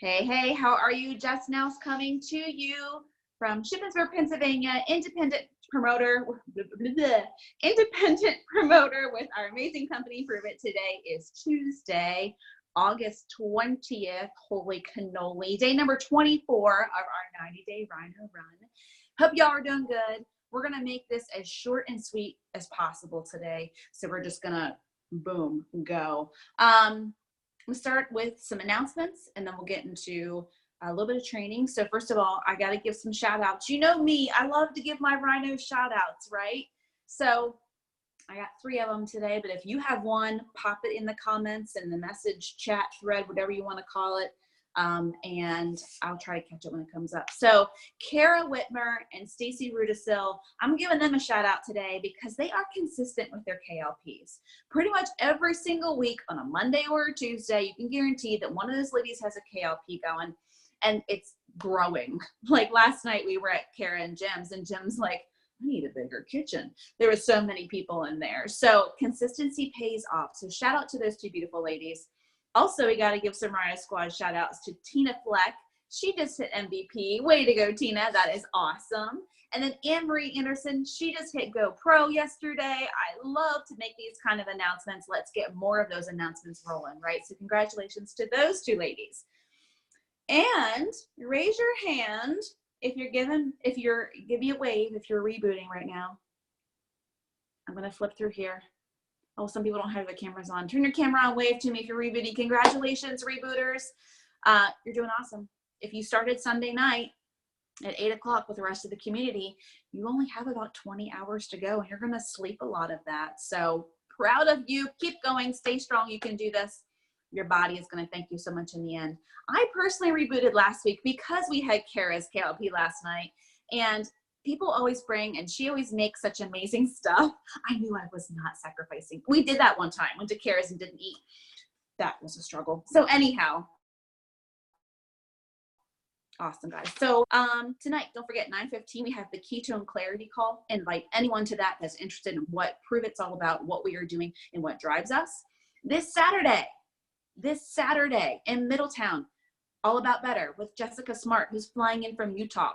Hey, hey, how are you? Jess Knouse coming to you from Shippensburg, Pennsylvania, independent promoter with our amazing company, Prove It. Today is Tuesday, August 20th. Holy cannoli. Day number 24 of our 90-day Rhino Run. Hope y'all are doing good. We're going to make this as short and sweet as possible today. So we're just going to, boom, go. We'll start with some announcements and then we'll get into a little bit of training. So first of all, I got to give some shout outs. You know me, I love to give my Rhino shout outs, right? So I got 3 of them today, but if you have one, pop it in the comments and the message chat thread, whatever you want to call it. And I'll try to catch it when it comes up. So Kara Whitmer and Stacy Rudisil, I'm giving them a shout out today because they are consistent with their KLPs. Pretty much every single week on a Monday or a Tuesday, you can guarantee that one of those ladies has a KLP going and it's growing. Like last night we were at Kara and Jim's like, I need a bigger kitchen. There were so many people in there. So consistency pays off. So shout out to those 2 beautiful ladies. Also, we got to give some Rhino Squad shout outs to Tina Fleck. She just hit MVP. Way to go, Tina. That is awesome. And then Anne-Marie Anderson, she just hit Go Pro yesterday. I love to make these kind of announcements. Let's get more of those announcements rolling, right? So congratulations to those 2 ladies. And raise your hand if you're give me a wave if you're rebooting right now. I'm going to flip through here. Oh, some people don't have their cameras on. Turn your camera on, wave to me if you're rebooting. Congratulations, rebooters. You're doing awesome. If you started Sunday night at 8 o'clock with the rest of the community, you only have about 20 hours to go, and you're going to sleep a lot of that. So proud of you. Keep going. Stay strong. You can do this. Your body is going to thank you so much in the end. I personally rebooted last week because we had Kara's KLP last night, and people always bring, and she always makes such amazing stuff. I knew I was not sacrificing. We did that one time, went to Kara's and didn't eat. That was a struggle. So anyhow, awesome guys. So tonight, don't forget 9:15, we have the Keto and Clarity call. Invite anyone to that that's interested in what Prove It's all about, what we are doing, and what drives us. This Saturday in Middletown, All About Better with Jessica Smart, who's flying in from Utah.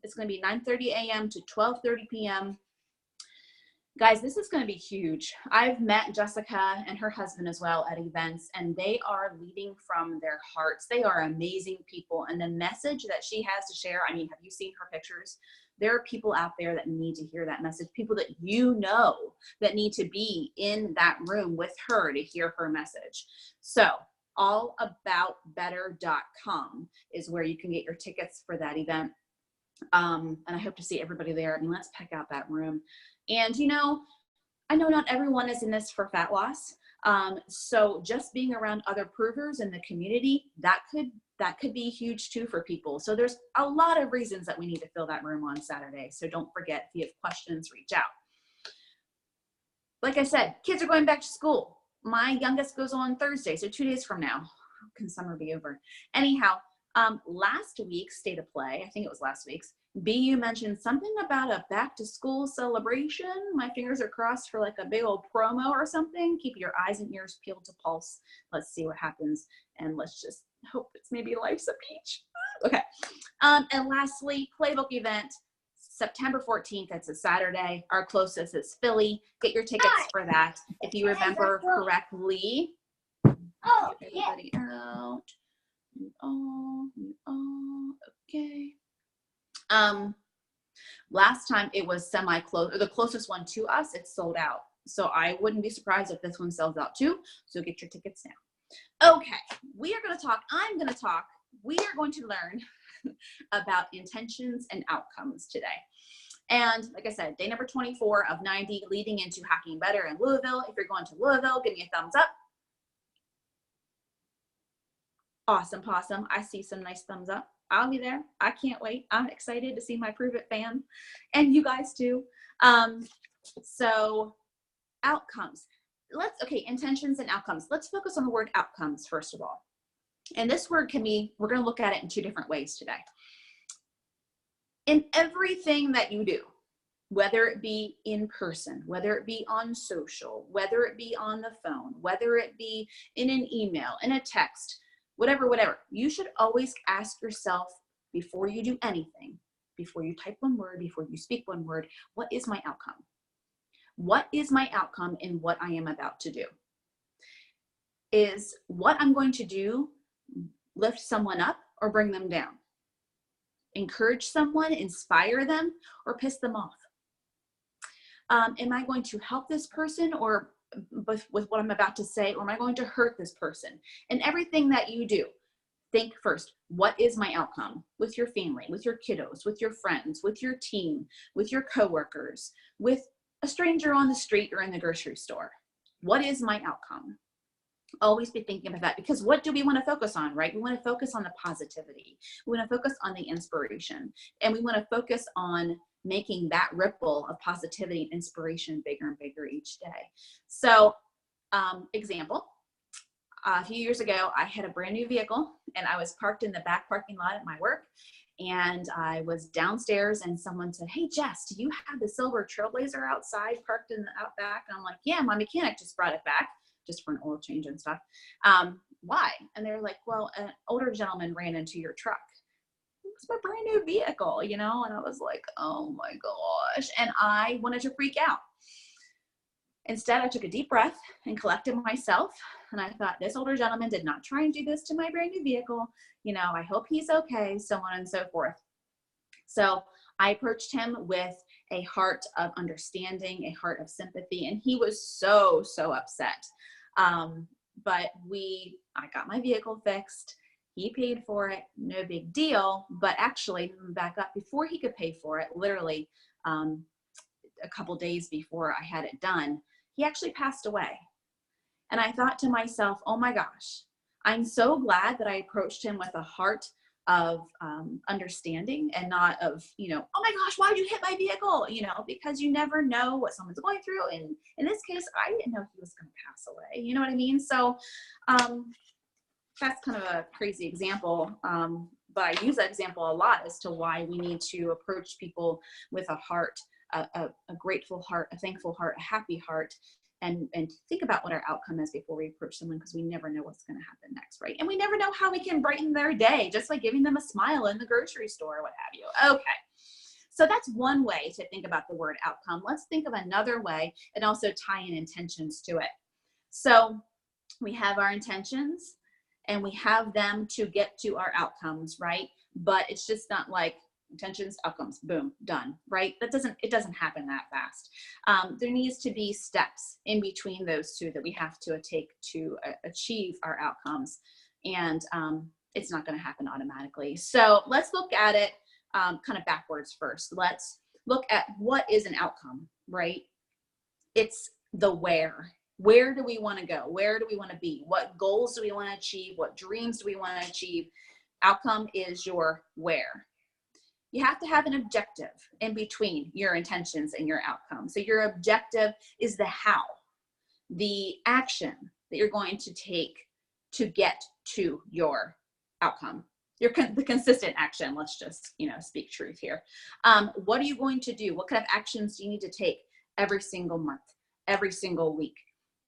It's going to be 9:30 a.m. to 12:30 p.m. Guys, this is going to be huge. I've met Jessica and her husband as well at events, and they are leading from their hearts. They are amazing people, and the message that she has to share, I mean, have you seen her pictures? There are people out there that need to hear that message, people that you know that need to be in that room with her to hear her message. So allaboutbetter.com is where you can get your tickets for that event. And I hope to see everybody there. I mean, let's pack out that room. And you know, I know not everyone is in this for fat loss. So just being around other provers in the community, that could be huge too for people. So there's a lot of reasons that we need to fill that room on Saturday. So don't forget, if you have questions, reach out. Like I said, kids are going back to school. My youngest goes on Thursday, so 2 days from now. How can summer be over? Anyhow, last week's State of Play, I think it was last week's, BU mentioned something about a back to school celebration. My fingers are crossed for like a big old promo or something. Keep your eyes and ears peeled to Pulse. Let's see what happens. And let's just hope it's maybe Life's a Peach. Okay. And lastly, Playbook event, September 14th. That's a Saturday. Our closest is Philly. Get your tickets for that. If you remember correctly. Everybody out. Okay. Last time it was semi-close, or the closest one to us, it's sold out. So I wouldn't be surprised if this one sells out too. So get your tickets now. Okay, we are going to talk, we are going to learn about intentions and outcomes today. And like I said, day number 24 of 90 leading into Hacking Better in Louisville. If you're going to Louisville, give me a thumbs up. Awesome, possum. I see some nice thumbs up. I'll be there. I can't wait. I'm excited to see my Prove It fam and you guys too. So outcomes. Okay, intentions and outcomes. Let's focus on the word outcomes first of all. And this word can be, we're going to look at it in 2 different ways today. In everything that you do, whether it be in person, whether it be on social, whether it be on the phone, whether it be in an email, in a text, whatever. You should always ask yourself before you do anything, before you type one word, before you speak one word, what is my outcome? What is my outcome in what I am about to do? Is what I'm going to do lift someone up or bring them down? Encourage someone, inspire them, or piss them off? Am I going to help this person or with what I'm about to say, or am I going to hurt this person? And everything that you do, think first, what is my outcome with your family, with your kiddos, with your friends, with your team, with your coworkers, with a stranger on the street or in the grocery store? What is my outcome? Always be thinking about that, because what do we want to focus on, right? We want to focus on the positivity. We want to focus on the inspiration, and we want to focus on making that ripple of positivity and inspiration bigger and bigger each day. So, example, a few years ago, I had a brand new vehicle and I was parked in the back parking lot at my work. And I was downstairs and someone said, "Hey, Jess, do you have the silver Trailblazer outside parked in the out back?" And I'm like, "Yeah, my mechanic just brought it back just for an oil change and stuff." Why? And they were like, "Well, an older gentleman ran into your truck." It's my brand new vehicle, you know? And I was like, oh my gosh. And I wanted to freak out. Instead, I took a deep breath and collected myself. And I thought, this older gentleman did not try and do this to my brand new vehicle. You know, I hope he's okay, so on and so forth. So I approached him with a heart of understanding, a heart of sympathy. And he was so upset. But I got my vehicle fixed. He paid for it, no big deal. But actually, back up, before he could pay for it, literally a couple days before I had it done, he actually passed away. And I thought to myself, oh my gosh, I'm so glad that I approached him with a heart of understanding and not of, you know, oh my gosh, why did you hit my vehicle? You know, because you never know what someone's going through. And in this case, I didn't know he was going to pass away. You know what I mean? So, that's kind of a crazy example, but I use that example a lot as to why we need to approach people with a heart, a grateful heart, a thankful heart, a happy heart, and think about what our outcome is before we approach someone, because we never know what's going to happen next, right? And we never know how we can brighten their day just by giving them a smile in the grocery store or what have you. Okay. So that's one way to think about the word outcome. Let's think of another way and also tie in intentions to it. So we have our intentions, and we have them to get to our outcomes, right? But it's just not like intentions, outcomes, boom, done, right? It doesn't happen that fast. There needs to be steps in between those two that we have to take to achieve our outcomes. And it's not going to happen automatically. So let's look at it kind of backwards first. Let's look at what is an outcome, right? It's the where. Where do we want to go? Where do we want to be? What goals do we want to achieve? What dreams do we want to achieve? Outcome is your where. You have to have an objective in between your intentions and your outcome. So your objective is the how, the action that you're going to take to get to your outcome. The consistent action. Let's just, speak truth here. What are you going to do? What kind of actions do you need to take every single month, every single week,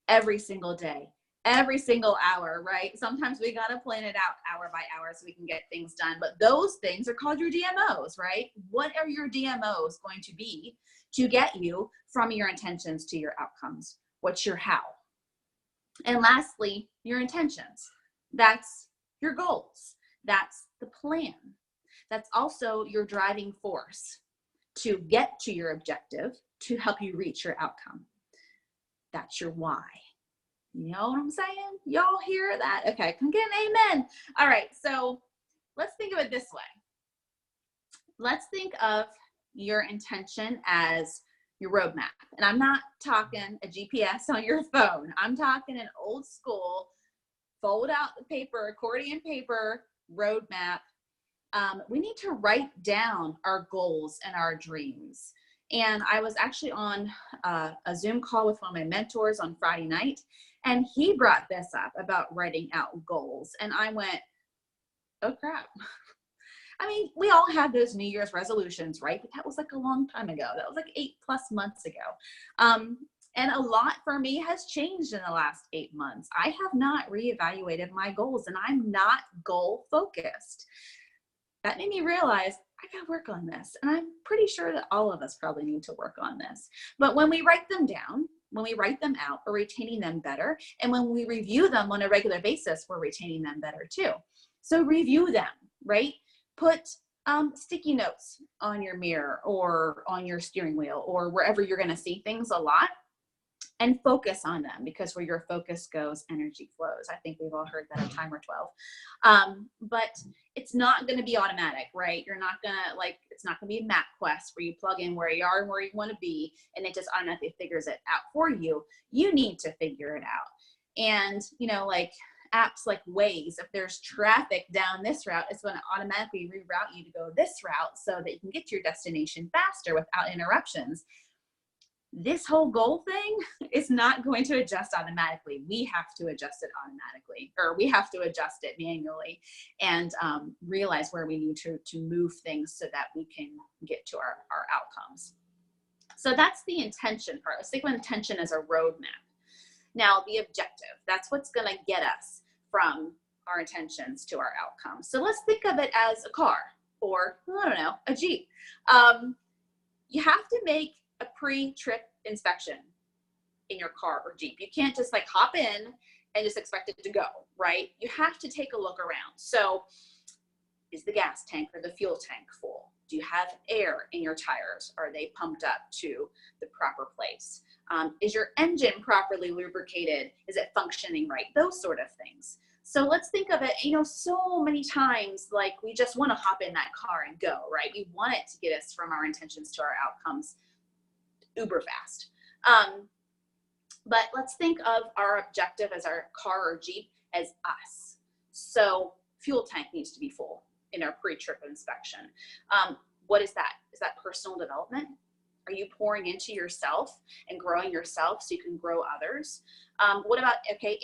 every single day, every single hour, right? Sometimes we got to plan it out hour by hour so we can get things done. But those things are called your DMOs, right? What are your DMOs going to be to get you from your intentions to your outcomes? What's your how? And lastly, your intentions. That's your goals. That's the plan. That's also your driving force to get to your objective to help you reach your outcome. That's your why. You know what I'm saying? Y'all hear that? Okay, can get an amen. All right, so let's think of it this way. Let's think of your intention as your roadmap. And I'm not talking a GPS on your phone. I'm talking an old school, fold out the paper, accordion paper roadmap. We need to write down our goals and our dreams. And I was actually on a Zoom call with one of my mentors on Friday night, and he brought this up about writing out goals. And I went, oh crap. I mean, we all had those New Year's resolutions, right? But that was like a long time ago. That was like 8+ months ago. And a lot for me has changed in the last 8 months. I have not reevaluated my goals, and I'm not goal focused. That made me realize I gotta work on this. And I'm pretty sure that all of us probably need to work on this. But when we write them down, when we write them out, we're retaining them better. And when we review them on a regular basis, we're retaining them better too. So review them, right? Put sticky notes on your mirror or on your steering wheel or wherever you're gonna see things a lot, and focus on them, because where your focus goes, energy flows. I think we've all heard that at timer 12. But it's not going to be automatic, right? You're not going to it's not going to be a map quest where you plug in where you are and where you want to be, and it just automatically figures it out for you. You need to figure it out. And, like apps like Waze, if there's traffic down this route, it's going to automatically reroute you to go this route so that you can get to your destination faster without interruptions. This whole goal thing is not going to adjust automatically. We have to adjust it automatically, or we have to adjust it manually, and realize where we need to move things so that we can get to our outcomes. So that's the intention part. Let's think of intention as a roadmap. Now the objective, that's what's going to get us from our intentions to our outcomes. So let's think of it as a car, or I don't know, a Jeep. You have to make a pre-trip inspection in your car or Jeep. You can't just hop in and just expect it to go, right? You have to take a look around. So is the gas tank or the fuel tank full? Do you have air in your tires? Are they pumped up to the proper place? Is your engine properly lubricated? Is it functioning right? Those sort of things. So let's think of it, so many times, we just want to hop in that car and go, right? We want it to get us from our intentions to our outcomes uber fast. But let's think of our objective as our car or Jeep as us. So fuel tank needs to be full in our pre-trip inspection. What is that? Is that personal development? Are you pouring into yourself and growing yourself so you can grow others? What about,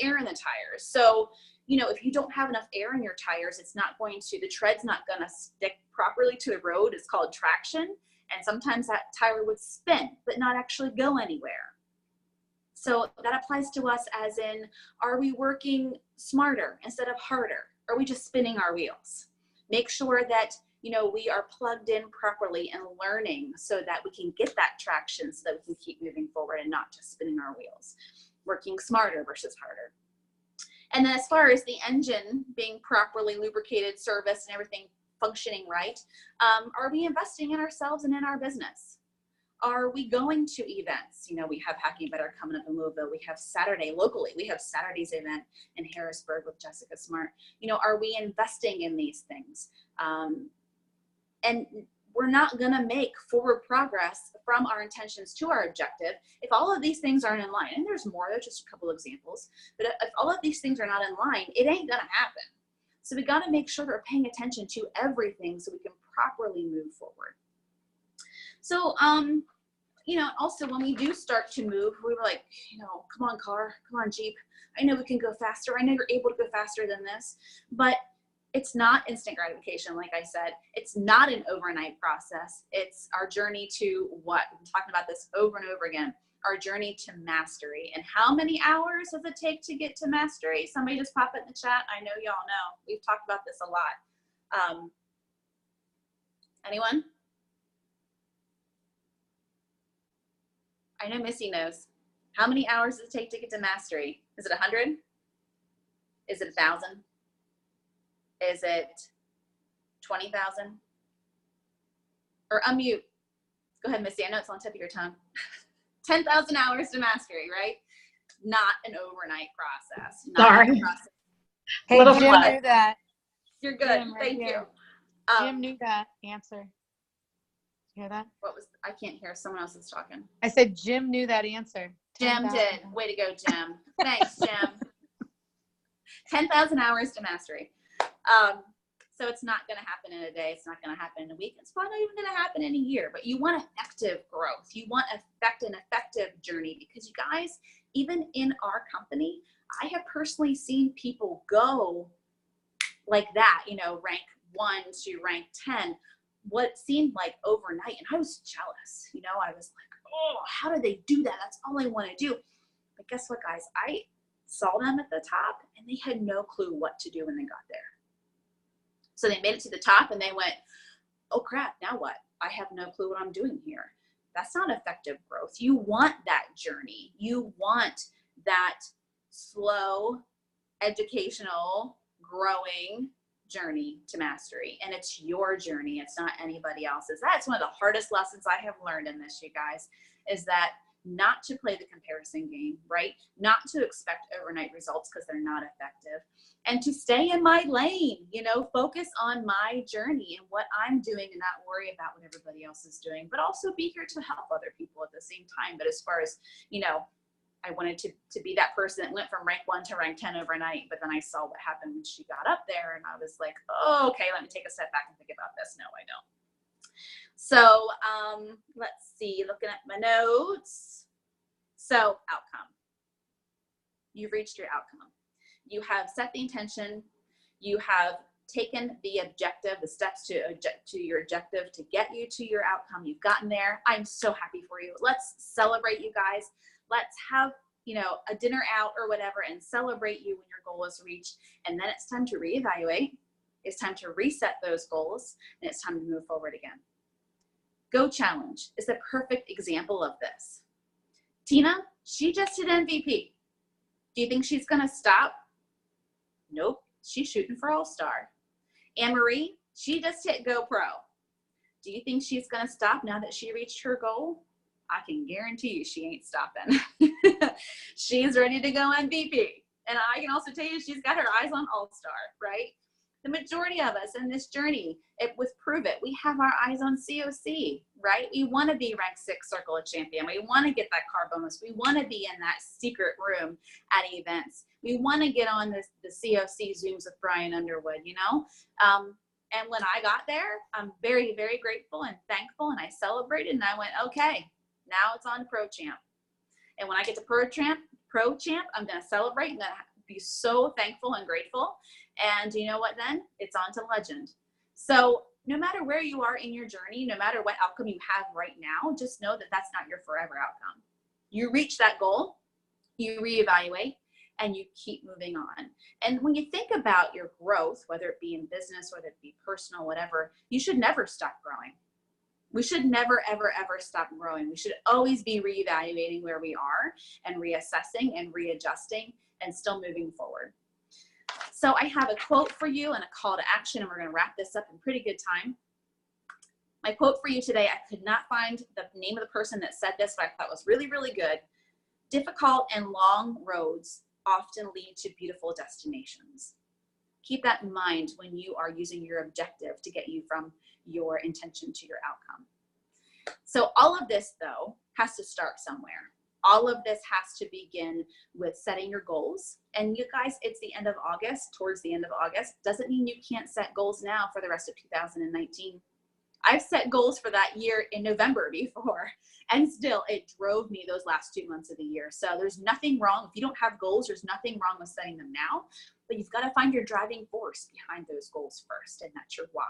air in the tires? So, if you don't have enough air in your tires, the tread's not gonna stick properly to the road. It's called traction. And sometimes that tire would spin, but not actually go anywhere. So that applies to us as in, are we working smarter instead of harder? Are we just spinning our wheels? Make sure that, we are plugged in properly and learning so that we can get that traction so that we can keep moving forward and not just spinning our wheels. Working smarter versus harder. And then as far as the engine being properly lubricated, serviced, and everything functioning right, are we investing in ourselves and in our business? Are we going to events? We have Hacking Better coming up in Louisville. We have Saturday locally. We have Saturday's event in Harrisburg with Jessica Smart. Are we investing in these things? And we're not going to make forward progress from our intentions to our objective if all of these things aren't in line. And there's more, there's just a couple examples. But if all of these things are not in line, it ain't going to happen. So we got to make sure that we're paying attention to everything so we can properly move forward. So, also when we do start to move, we were like, come on car, come on Jeep. I know we can go faster. I know you're able to go faster than this, but it's not instant gratification. Like I said, it's not an overnight process. It's our journey to what? We've been talking about this over and over again. Our journey to mastery. And how many hours does it take to get to mastery? Somebody just pop it in the chat. I know y'all know. We've talked about this a lot. Anyone? I know Missy knows. How many hours does it take to get to mastery? Is it 100? Is it 1,000? Is it 20,000? Or unmute. Go ahead, Missy. I know it's on the tip of your tongue. 10,000 hours to mastery, right? Not an overnight process. Sorry. Hey, Little Jim flat. knew that. You're good. Jim, right Thank you. here. Jim knew that answer. You hear that? I can't hear. Someone else is talking. I said Jim knew that answer. Jim 10,000. did. Way to go, Jim. Thanks, Jim. 10,000 hours to mastery. So it's not going to happen in a day. It's not going to happen in a week. It's probably not even going to happen in a year. But you want effective growth. You want an effective journey, because you guys, even in our company, I have personally seen people go like that, rank 1 to rank 10, what seemed like overnight. And I was jealous. I was like, oh, how do they do that? That's all I want to do. But guess what, guys? I saw them at the top and they had no clue what to do when they got there. So they made it to the top and they went, oh crap, now what? I have no clue what I'm doing here. That's not effective growth. You want that journey. You want that slow, educational, growing journey to mastery. And it's your journey. It's not anybody else's. That's one of the hardest lessons I have learned in this, you guys, is that not to play the comparison game, right? Not to expect overnight results because they're not effective, and to stay in my lane, you know, focus on my journey and what I'm doing and not worry about what everybody else is doing, but also be here to help other people at the same time. But as far as, you know, I wanted to be that person that went from rank 1 to rank 10 overnight, but then I saw what happened when she got up there and I was like, oh, okay, let me take a step back and think about this. No, I don't. So let's see, looking at my notes. So outcome. You've reached your outcome. You have set the intention. You have taken the objective, the steps to your objective to get you to your outcome. You've gotten there. I'm so happy for you. Let's celebrate, you guys. Let's have, you know, a dinner out or whatever and celebrate you when your goal is reached. And then it's time to reevaluate. It's time to reset those goals, and it's time to move forward again. Go Challenge is the perfect example of this. Tina, she just hit MVP. Do you think she's going to stop? Nope. She's shooting for All-Star. Anne-Marie, she just hit GoPro. Do you think she's going to stop now that she reached her goal? I can guarantee you she ain't stopping. She's ready to go MVP. And I can also tell you she's got her eyes on All-Star, right? The majority of us in this journey, with Prove It, we have our eyes on COC, right? We want to be ranked 6 Circle of Champion. We want to get that car bonus. We want to be in that secret room at events. We want to get on the COC Zooms with Brian Underwood, you know? And when I got there, I'm very, very grateful and thankful, and I celebrated, and I went, okay, now it's on to Pro Champ. And when I get to Pro Champ, I'm going to celebrate. I'm going to be so thankful and grateful. And you know what then? It's on to Legend. So no matter where you are in your journey, no matter what outcome you have right now, just know that that's not your forever outcome. You reach that goal, you reevaluate, and you keep moving on. And when you think about your growth, whether it be in business, whether it be personal, whatever, you should never stop growing. We should never, ever, ever stop growing. We should always be reevaluating where we are and reassessing and readjusting and still moving forward. So I have a quote for you and a call to action, and we're going to wrap this up in pretty good time. My quote for you today, I could not find the name of the person that said this, but I thought was really, really good. Difficult and long roads often lead to beautiful destinations. Keep that in mind when you are using your objective to get you from your intention to your outcome. So all of this, though, has to start somewhere. All of this has to begin with setting your goals. And you guys, it's the end of August, towards the end of August. Doesn't mean you can't set goals now for the rest of 2019. I've set goals for that year in November before, and still it drove me those last 2 months of the year. So there's nothing wrong. If you don't have goals, there's nothing wrong with setting them now, but you've got to find your driving force behind those goals first, and that's your why.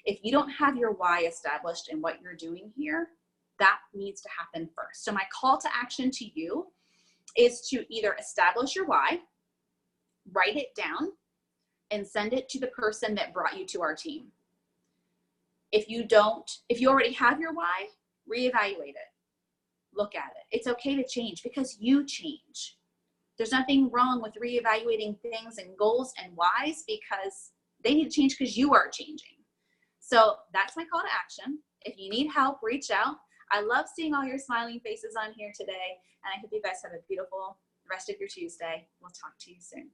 If you don't have your why established in what you're doing here, that needs to happen first. So my call to action to you is to either establish your why, write it down, and send it to the person that brought you to our team. If you already have your why, reevaluate it. Look at it. It's okay to change because you change. There's nothing wrong with reevaluating things and goals and whys because they need to change because you are changing. So that's my call to action. If you need help, reach out. I love seeing all your smiling faces on here today, and I hope you guys have a beautiful rest of your Tuesday. We'll talk to you soon.